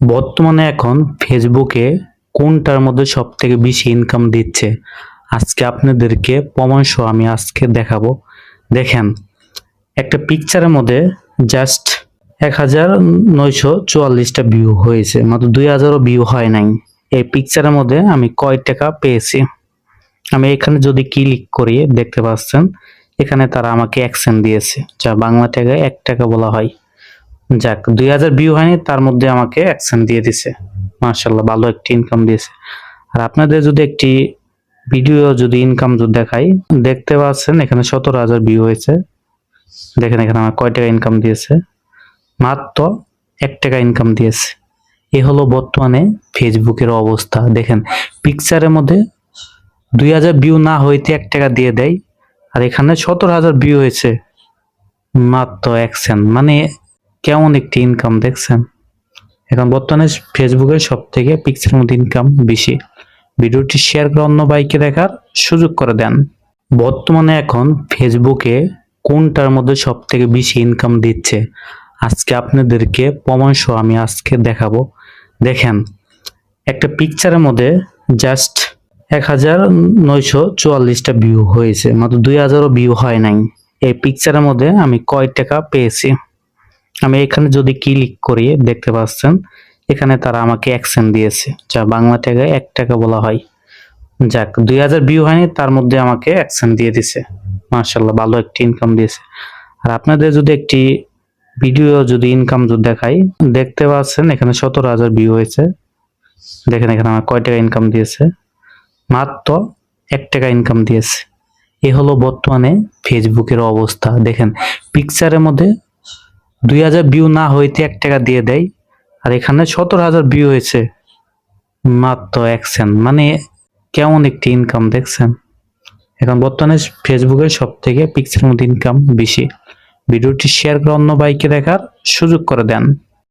বর্তমানে এখন ফেসবুকে কোনটার মধ্যে সবথেকে বেশি ইনকাম দিচ্ছে আজকে আপনাদেরকে প্রমাণ সহ আমি আজকে দেখাবো। দেখেন, একটা পিকচারের মধ্যে জাস্ট 1944টা ভিউ হয়েছে, মাত্র 2000ও ভিউ হয় নাই। এই পিকচারের মধ্যে আমি কয় টাকা পেয়েছি, আমি এখানে যদি ক্লিক করি দেখতে পাচ্ছেন এখানে তারা আমাকে অ্যাকশন দিয়েছে, যা বাংলা টাকায় 1 টাকা বলা হয়। যাক, 2000 ভিউ হয়নি, তার মধ্যে আমাকে অ্যাকশন দিয়ে দিছে। মাশাআল্লাহ, ভালো একটি ইনকাম দিয়েছে। আর আপনাদের যদি একটি ভিডিও যদি ইনকাম যদি দেখাই, দেখতে পাচ্ছেন এখানে 17,000 ভিউ হয়েছে। দেখেন এখানে আমার কয় টাকা ইনকাম দিয়েছে, মাত্র 1 টাকা ইনকাম দিয়েছে। এ হলো বর্তমানে ফেসবুকের অবস্থা। দেখেন, পিকচারের মধ্যে 2000 ভিউ না হইতে 1 টাকা দিয়ে দেয়, আর এখানে 17,000 ভিউ হয়েছে, মাত্র অ্যাকশন। মানে কেমন একটি ইনকাম দেখছেন। এখন বর্তমানে ফেসবুকের সব থেকে পিকচারের মধ্যে ইনকাম বেশি। ভিডিওটি শেয়ার করে অন্য ভাইকে দেখার সুযোগ করে দেন। বর্তমানে এখন ফেসবুকে কোনটার মধ্যে সব থেকে বেশি ইনকাম দিচ্ছে আজকে আপনাদেরকে প্রমাণ সহ আমি আজকে দেখাবো। দেখেন, একটা পিকচারের মধ্যে জাস্ট 1944টা ভিউ হয়েছে, মাত্র 2000ও ভিউ হয় নাই। এই পিকচারের মধ্যে আমি কয় টাকা পেয়েছি, আমি এখানে যদি ক্লিক করি দেখতে পাচ্ছেন এখানে তারা আমাকে অ্যাকশন দিয়েছে, যা বাংলা টাকায় 1 টাকা বলা হয়। যাক, 2000 ভিউ হয়নি, তার মধ্যে আমাকে অ্যাকশন দিয়ে দিছে। মাশাআল্লাহ, ভালো একটি ইনকাম দিয়েছে। আর আপনাদের যদি একটি ভিডিও যদি ইনকাম যদি দেখাই, দেখতে পাচ্ছেন এখানে 17,000 ভিউ হয়েছে। দেখেন এখানে আমার কয় টাকা ইনকাম দিয়েছে, মাত্র 1 টাকা ইনকাম দিয়েছে। এ হলো বর্তমানে ফেসবুকের অবস্থা। দেখেন, পিকচারের মধ্যে 2000 ভিউ না হইতে 1 টাকা দিয়ে দেয়, আর এখানে 17,000 ভিউ হয়েছে, মাত্র অ্যাকশন। মানে কেমন একটি ইনকাম দেখছেন। এখন বর্তমানে ফেসবুকের সব থেকে পিকচারের মধ্যে ইনকাম বেশি। ভিডিওটি শেয়ার করে অন্য ভাইকে দেখার সুযোগ করে দেন।